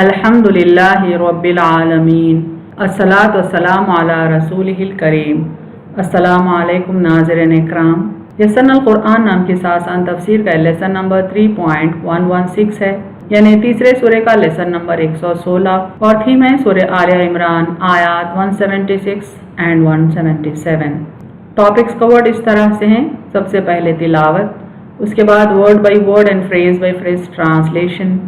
अल्हम्दुलिल्लाहि रब्बिल आलमीन अस्सलातु वस्सलामु अला रसूलिहिल करीम। अस्सलामु अलैकुम नाज़रीन इकराम। यस्सरनल कुरान नाम की आसान तफसीर का लेसन नंबर 3.116 है, यानी तीसरे सूरे का लेसन नंबर 116 और थीम है सूरे आले इमरान आयात 176 एंड 177। टॉपिक्स कवर्ड इस तरह से हैं: सबसे पहले तिलावत, उसके बाद word by word and phrase by phrase translation,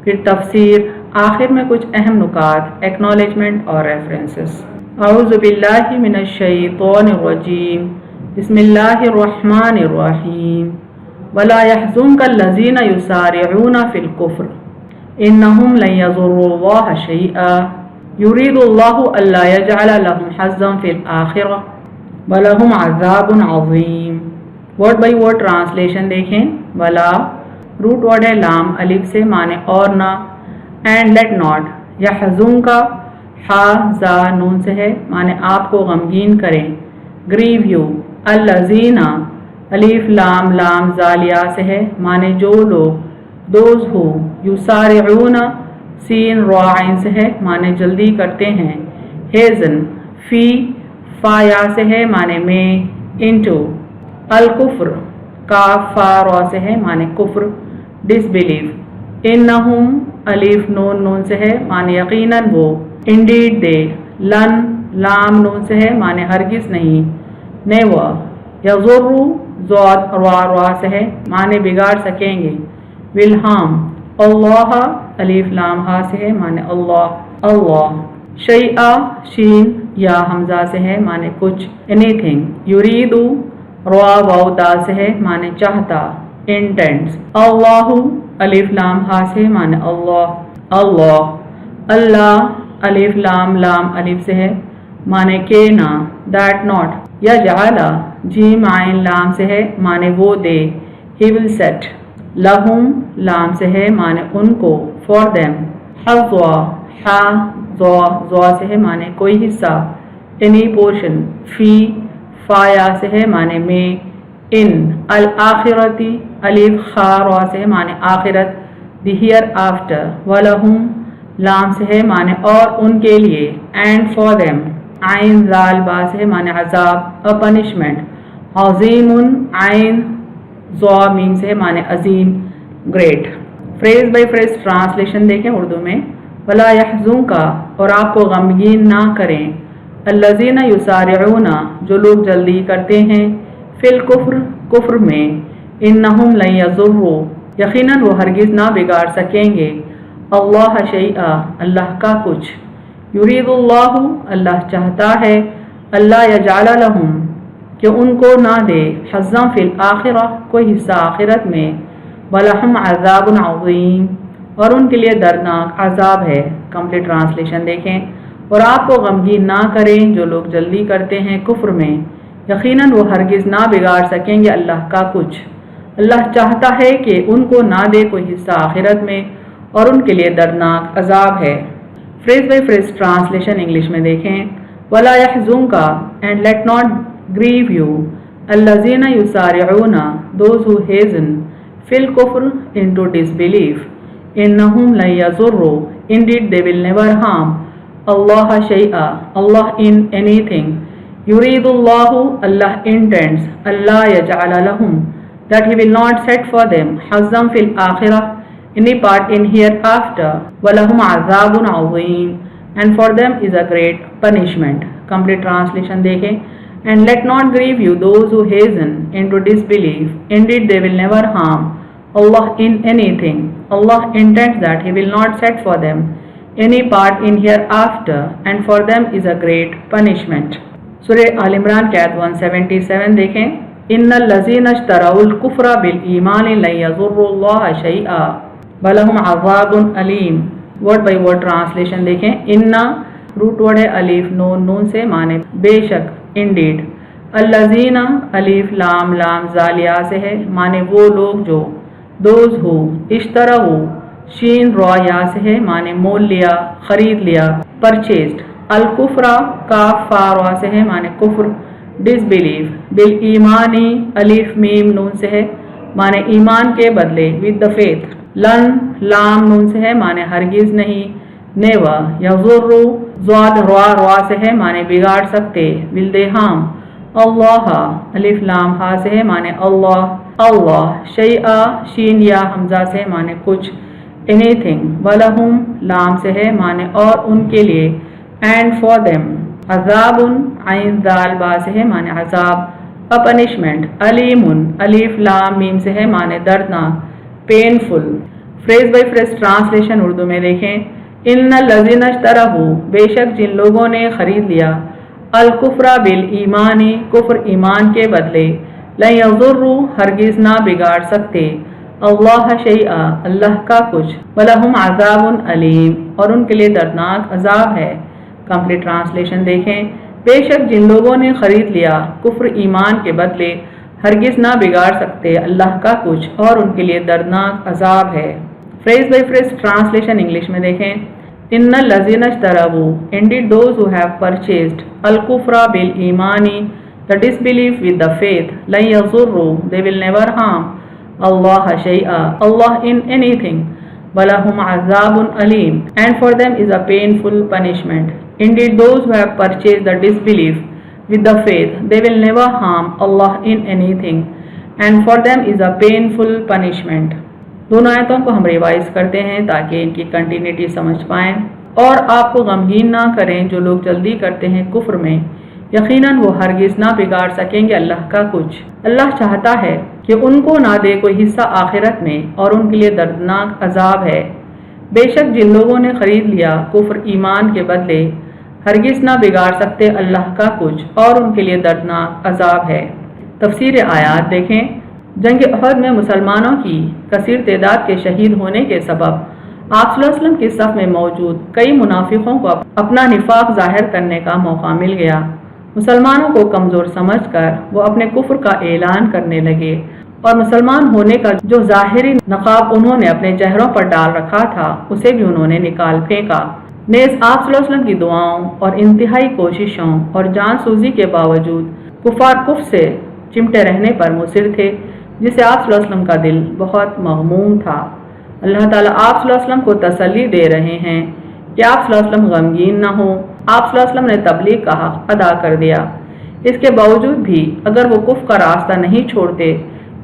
फिर तफसीर, आखिर में कुछ अहम नुकात, एक्नॉलेजमेंट और रेफरेंसेस। औज़ु बिल्लाहि मिनश शैतानिर रजीम, बिस्मिल्लाहिर रहमानिर रहीम। वला यहज़ुनकल लज़ीना युसारिऊना फिल कुफ्र इन्नहुम लन यज़ुर्रुल्लाह शैआ युरीदुल्लाहु अल्ला यजअल लहुम हज़्ज़न फिल आखिरह वलहुम अज़ाबुन अज़ीम। वर्ड बाई वर्ड ट्रांसलेशन देखें। वला रूट वर्ड है लाम, अलिफ से, माने और ना, एंड लेट नॉट, यहज़ुन का हा जा नून से है, माने आपको गमगीन करें, ग्रीव यू, अल्लज़ीना अलिफ लाम लाम जालिया से है, माने जो लोग, दोज हो, युसारिऊना सीन राइन से है, माने जल्दी करते हैं, हेज़न फी फाया से है, माने में, इनटू, अल कुफ्र का फा रा से है, माने कुफ्र, डिसबिलीव, इन्नहुम अलिफ नून नून से है, माने यकीनन वो, इंडीड दे, लन लाम नून से है, माने हरगिज नहीं, नेवर, यज़ुर्रु ज़ाद रा रा से है, माने बिगाड़ सकेंगे, विल हार्म, अल्लाह अलिफ लाम हा से है, माने अल्लाह अल्लाह, शैआ शीन या हमजा से है, माने कुछ, एनीथिंग, युरीदु रा वाव दा से है, माने चाहता, इंटेंट्स, अल्लाहु अलिफ लाम हा से, माने अल्लाह अल्लाह, अल्लाह अलिफ लाम लाम अलिफ से है, माने के ना, दैट नॉट, या जअला जीम आइन लाम से है, माने वो दे, ही विल सेट, लहुम लाम से है, माने उनको, फॉर देम, हज़्ज़ा हा ज़ा से है, माने कोई हिस्सा, एनी पोर्शन, फी फाया से है, माने में, इन, अल आखिरती अलिफ खा रा से है, माने आखिरत, द हियर आफ्टर, वलहुम लाम से है, माने और उनके लिए, एंड फॉर देम, आइन जाल बा से है, माने अजाब, अ पनिशमेंट, अज़ीमुन आइन ज़ा मीम से है, माने अजीम, great. Phrase by phrase translation देखें उर्दू में। वला यहज़ुनका, और आपको गमगीन ना करें, अल्लज़ीना युसारिऊना, जो लोग जल्दी करते हैं, फिल कुफ्र कुफ्र में, इन्नहुम लन यज़ुर्रु, यकीनन वो हरगिज़ ना बिगाड़ सकेंगे, अल्लाह शैआ, अल्लाह का कुछ, युरीदुल्लाहु, अल्लाह चाहता है, अल्ला यजअल लहुम, कि उनको ना दे, हज़्ज़न फिल आखिरह, कोई हिस्सा आखिरत में, वलहुम अज़ाबुन अज़ीम, और उनके लिए दर्दनाक अजाब है। कंप्लीट ट्रांसलेशन देखें। और आपको गमगीन ना करें जो लोग जल्दी करते हैं कुफ्र में, यकीनन वो हरगिज़ ना बिगाड़ सकेंगे अल्लाह का कुछ। अल्लाह चाहता है कि उनको ना दे कोई हिस्सा आखिरत में, और उनके लिए दर्दनाक अजाब है। Phrase by phrase translation English में देखें। वला यहज़ुनका, and let not grieve you, अल्लज़ीना युसारिऊना, दोज हु हेज़न, फिल कुफ्र इनटू डिसबिलीफ, इन्नहुम लन यज़ुर्रु, indeed they will never harm, Allah शैआ, अल्लाह इन एनीथिंग, युरीदुल्लाहु, अल्लाह इंटेंट्स, अल्ला यजअल लहुम, that he will not set for them, हज़्ज़न फिल आखिरह, any part in hereafter, वलहुम अज़ाबुन अज़ीम, and for them is a great punishment। Complete translation देखें। And let not grieve you those who hasten into disbelief, indeed they will never harm Allah in anything, Allah intends that he will not set for them any part in hereafter, and for them is a great punishment। सूरह आल इमरान की आयत 177 देखें। इन्नल लज़ीना इश्तरौल कुफ्र बिल ईमान लन यज़ुर्रुल्लाह शैआ वलहुम अज़ाबुन अलीम। वर्ड बाई वर्ड ट्रांसलेशन देखें। इन्ना रूट वर्ड है अलीफ नून नून से, माने बेशक, इंडीड, अल्लज़ीना अलीफ लाम लाम जालिया से है, माने वो लोग जो, दोज हो, इश्तरहु शीन रा या से है, माने मोल लिया, खरीद लिया, परचेज्ड, अल कुफ्रा का फा रा से है, माने कुफ्र, डिसबिलीव, बिल ईमानी अलिफ मीम नून से है, माने ईमान के बदले, विद द फेथ, लन लाम नून से है माने हरगिज नहीं, नेवर यज़ुर्रु ज़ाद रवा से है माने बिगाड़ सकते, विल दे हार्म, अल्लाह अलिफ लाम हा से है माने अल्लाह, अल्लाह शैआ शीन या हमजा से माने कुछ, एनीथिंग वलहुम लाम से है माने और उनके लिए, एंड फॉर देम अजाबुन आइन दाल बा से है माने अजाब, अ पनिशमेंट, अलीमुन अलिफ लाम मीम से है माने दर्दनाक, painful. Phrase by phrase translation Urdu में देखें। इन्नल लज़ीना इश्तरहू बेशक जिन लोगों ने खरीद लिया, अल कुफ्रा बिल ईमानी कुफ्र ईमान के बदले, लन यज़ुर्रु हरगिज ना बिगाड़ सकते, अल्लाह शैआ अल्लाह का कुछ, वलहुम अज़ाबुन अलीम और उनके लिए दर्दनाक अजाब है। कंप्लीट ट्रांसलेशन देखें। बेशक जिन लोगों ने खरीद लिया कुफ्र ईमान के बदले, हरगिज ना बिगाड़ सकते अल्लाह का कुछ और उनके लिए दर्दनाक अजाब है। Phrase by phrase translation English में देखें। इन्नल लज़ीना इश्तरहू indeed those who have purchased अल कुफ्रा बिल ईमानी the disbelief with the faith, लन यज़ुर्रु they will never harm, Allah शैआ अल्लाह इन एनीथिंग, वलहुम अज़ाबुन अलीम and for them is a painful punishment. Indeed, those who have purchased the disbelief with the faith, they will never harm Allah in anything, and for them is a painful punishment. दोनों आयतों को हम revise करते हैं ताकि इनकी continuity समझ पाएं और आपको गमगीन ना करें जो लोग जल्दी करते हैं कुफ्र में, यकीनन वो हरगिज ना बिगाड़ सकेंगे अल्लाह का कुछ। अल्लाह चाहता है कि उनको ना दे कोई हिस्सा आखिरत में और उनके लिए दर्दनाक अजाब है। बेशक जिन लोगों ने खरीद लिया कुफ्र ईमान के बदले, हरगिज ना बिगाड़ सकते अल्लाह का कुछ और उनके लिए दर्दनाक अजाब है। तफसीर आयात देखें। जंग उहद में मुसलमानों की कसीर तादाद के शहीद होने के सबब आप सल्लल्लाहु अलैहि वसल्लम की सफ़ में मौजूद कई मुनाफिकों को अपना निफाक जाहिर करने का मौका मिल गया। मुसलमानों को कमज़ोर समझकर वो अपने कुफ्र का ऐलान करने लगे और मुसलमान होने का जो ज़ाहिरी नकाब उन्होंने अपने चेहरों पर डाल रखा था उसे भी उन्होंने निकाल फेंका। नेज़ आप सल्लल्लाहु अलैहि वसल्लम की दुआओं और इंतहाई कोशिशों और जान सूजी के बावजूद कुफार कुफ्र से चिमटे रहने पर मुसिर थे, जिसे आप सल्लल्लाहु अलैहि वसल्लम का दिल बहुत मग़मूम था। अल्लाह ताला आप सल्लल्लाहु अलैहि वसल्लम को तसल्ली दे रहे हैं कि आप सल्लल्लाहु अलैहि वसल्लम गमगीन न हो। आप सल्लल्लाहु अलैहि वसल्लम ने तबलीग का हक़ अदा कर दिया। इसके बावजूद भी अगर वो कुफ्र का रास्ता नहीं छोड़ते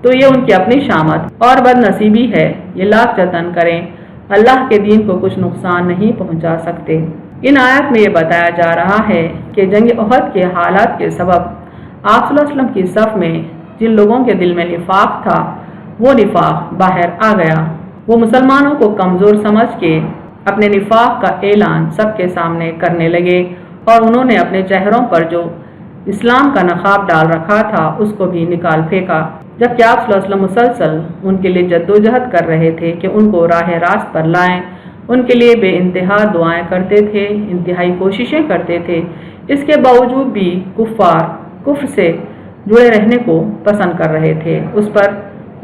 तो ये उनकी अपनी शामत और बदनसीबी है। ये लाख जतन करें, अल्लाह के दीन को कुछ नुकसान नहीं पहुंचा सकते। इन आयत में ये बताया जा रहा है कि जंग उहद के हालात के सबब आप सल्लल्लाहु अलैहि वसल्लम की सफ़ में जिन लोगों के दिल में निफाक था वो निफाक बाहर आ गया। वो मुसलमानों को कमज़ोर समझ के अपने निफाक का ऐलान सबके सामने करने लगे और उन्होंने अपने चेहरों पर जो इस्लाम का नकाब डाल रखा था उसको भी निकाल फेंका। जबकि आप सल्लल्लाहु अलैहि वसल्लम मुसलसल उनके लिए जद्दोजहद कर रहे थे कि उनको राह रास्त पर लाएं, उनके लिए बेइंतहा दुआएं करते थे, इंतहाई कोशिशें करते थे। इसके बावजूद भी कुफ्फार कुफ्र से जुड़े रहने को पसंद कर रहे थे, उस पर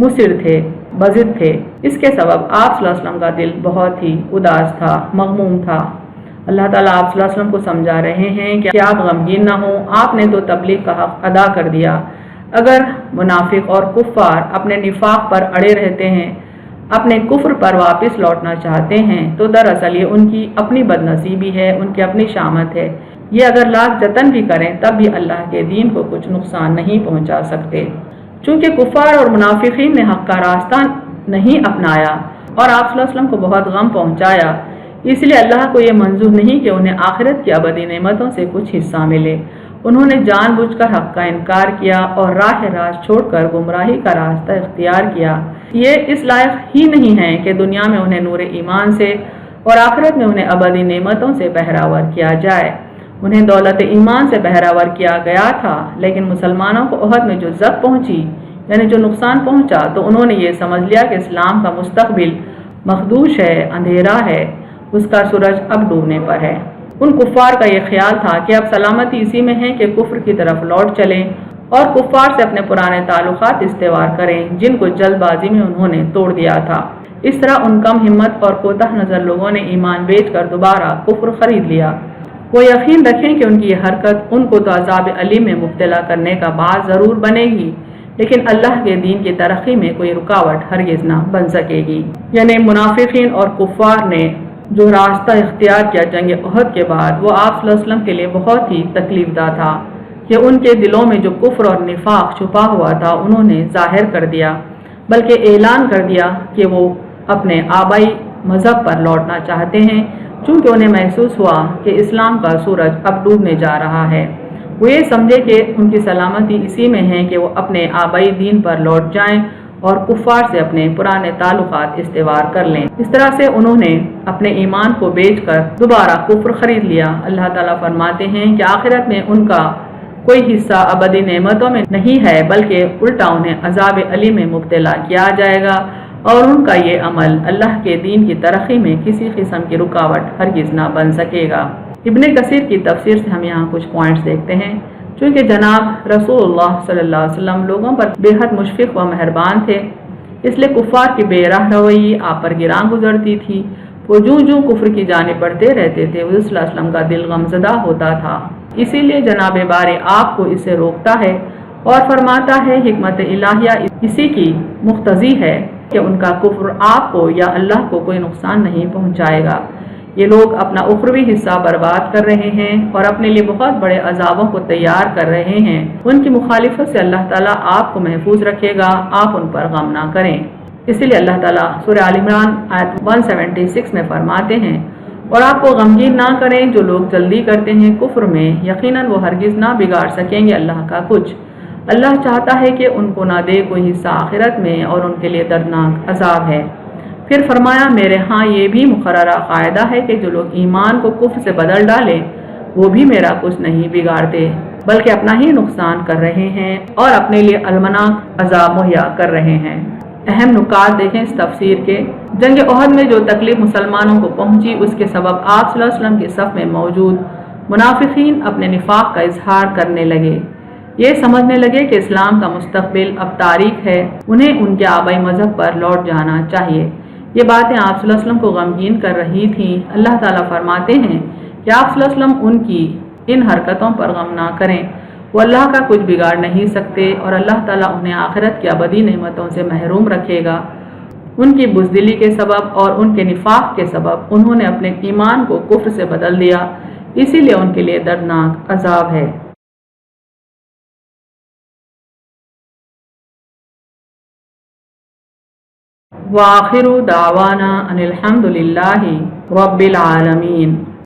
मुसिर थे, बज़िद थे। इसके सबब आप सल्लल्लाहु अलैहि वसल्लम का दिल बहुत ही उदास था, मग़मूम था। अल्लाह ताला आप सल्लल्लाहु अलैहि वसल्लम को समझा रहे हैं कि आप गमगीन ना हो, आपने तो तबलीग का हक़ अदा कर दिया। अगर मुनाफिक और कुफ्फार अपने निफाक पर अड़े रहते हैं, अपने कुफ्र पर वापस लौटना चाहते हैं, तो दरअसल ये उनकी अपनी बदनसीबी है, उनकी अपनी शामत है। ये अगर लाख जतन भी करें तब भी अल्लाह के दीन को कुछ नुकसान नहीं पहुंचा सकते। चूँकि कुफ्फार और मुनाफिकीन ने हक़ का रास्ता नहीं अपनाया और आप सल्लल्लाहु अलैहि वसल्लम को बहुत गम पहुँचाया, इसलिए अल्लाह को ये मंजूर नहीं कि उन्हें आखिरत की अबदी नेमतों से कुछ हिस्सा मिले। उन्होंने जानबूझकर हक़ का इनकार किया और राह रास्त छोड़कर गुमराही का रास्ता इख्तियार किया। ये इस लायक ही नहीं है कि दुनिया में उन्हें नूर ईमान से और आखिरत में उन्हें अबदी नेमतों से बहरावर किया जाए। उन्हें दौलत ईमान से बहरावर किया गया था, लेकिन मुसलमानों को उहद में जो ज़ब पहुँची यानी जो नुकसान पहुँचा, तो उन्होंने ये समझ लिया कि इस्लाम का मुस्तकबिल मखदूश है, अंधेरा है, उसका सूरज अब डूबने पर है। उन कुफ्फार का ये ख्याल था कि अब सलामती इसी में है कि कुफ्र की तरफ लौट चलें और कुफ्फार से अपने पुराने ताल्लुकात इस्तेवार करें जिनको जल्दबाजी में उन्होंने तोड़ दिया था। इस तरह उन कम हिम्मत और कोताह नज़र लोगों ने ईमान बेचकर दोबारा कुफ्र खरीद लिया। वो यकीन रखें कि उनकी ये हरकत उनको तो अज़ाब अलीम में मुब्तला करने का बात ज़रूर बनेगी, لیکن اللہ کے دین کی ترقی میں کوئی رکاوٹ ہرگز نہ بن سکے گی۔ یعنی منافقین اور کفار نے جو راستہ اختیار کیا جنگ احد کے بعد، وہ آپ صلی اللہ علیہ وسلم کے لیے بہت ہی تکلیف دہ تھا کہ ان کے دلوں میں جو کفر اور نفاق چھپا ہوا تھا انہوں نے ظاہر کر دیا، بلکہ اعلان کر دیا کہ وہ اپنے آبائی مذہب پر لوٹنا چاہتے ہیں، چونکہ انہیں محسوس ہوا کہ اسلام کا سورج اب ڈوبنے جا رہا ہے۔ وہ یہ سمجھے کہ ان کی سلامتی اسی میں ہے کہ وہ اپنے آبائی دین پر لوٹ جائیں اور کفار سے اپنے پرانے تعلقات استوار کر لیں۔ اس طرح سے انہوں نے اپنے ایمان کو بیچ کر دوبارہ کفر خرید لیا۔ اللہ تعالیٰ فرماتے ہیں کہ آخرت میں ان کا کوئی حصہ ابدی نعمتوں میں نہیں ہے، بلکہ الٹا انہیں عذاب علی میں مبتلا کیا جائے گا، اور ان کا یہ عمل اللہ کے دین کی ترقی میں کسی قسم کی رکاوٹ ہرگز نہ بن سکے گا۔ ابن کثیر کی تفسیر سے ہم یہاں کچھ پوائنٹس دیکھتے ہیں۔ چونکہ جناب رسول اللہ صلی اللہ علیہ وسلم لوگوں پر بے حد مشفق و مہربان تھے، اس لیے کفار کی بے راہ روی آپ پر گراں گزرتی تھی۔ وہ جوں کفر کی جانب بڑھتے رہتے تھے، حضور صلی اللہ علیہ وسلم کا دل غمزدہ ہوتا تھا۔ اسی لیے جناب باری آپ کو اسے روکتا ہے اور فرماتا ہے حکمت الہیہ اسی کی مقتضی ہے کہ ان کا کفر آپ کو یا اللہ کو کوئی نقصان نہیں پہنچائے گا۔ یہ لوگ اپنا اخروی حصہ برباد کر رہے ہیں اور اپنے لیے بہت بڑے عذابوں کو تیار کر رہے ہیں۔ ان کی مخالفت سے اللہ تعالیٰ آپ کو محفوظ رکھے گا، آپ ان پر غم نہ کریں۔ اسی لیے اللہ تعالیٰ سورہ آل عمران آیت 176 میں فرماتے ہیں، اور آپ کو غمگین نہ کریں جو لوگ جلدی کرتے ہیں کفر میں، یقیناً وہ ہرگز نہ بگاڑ سکیں گے اللہ کا کچھ۔ اللہ چاہتا ہے کہ ان کو نہ دے کوئی حصہ آخرت میں، اور ان کے لیے دردناک عذاب ہے۔ پھر فرمایا میرے ہاں یہ بھی مقررہ قاعدہ ہے کہ جو لوگ ایمان کو کفر سے بدل ڈالیں وہ بھی میرا کچھ نہیں بگاڑتے، بلکہ اپنا ہی نقصان کر رہے ہیں اور اپنے لیے المناک عذاب مہیا کر رہے ہیں۔ اہم نکات دیکھیں اس تفسیر کے۔ جنگ احد میں جو تکلیف مسلمانوں کو پہنچی، اس کے سبب آپ صلی اللہ علیہ وسلم کے صف میں موجود منافقین اپنے نفاق کا اظہار کرنے لگے۔ یہ سمجھنے لگے کہ اسلام کا مستقبل اب تاریک ہے، انہیں ان کے آبائی مذہب پر لوٹ جانا چاہیے۔ یہ باتیں آپ صلی اللہ علیہ وسلم کو غمگین کر رہی تھیں۔ اللہ تعالیٰ فرماتے ہیں کہ آپ صلی اللہ علیہ وسلم ان کی ان حرکتوں پر غم نہ کریں، وہ اللہ کا کچھ بگاڑ نہیں سکتے، اور اللہ تعالیٰ انہیں آخرت کی ابدی نعمتوں سے محروم رکھے گا۔ ان کی بزدلی کے سبب اور ان کے نفاق کے سبب انہوں نے اپنے ایمان کو کفر سے بدل دیا، اسی لیے ان کے لیے دردناک عذاب ہے۔ وآخر دعوانا ان الحمد للہ رب العالمین۔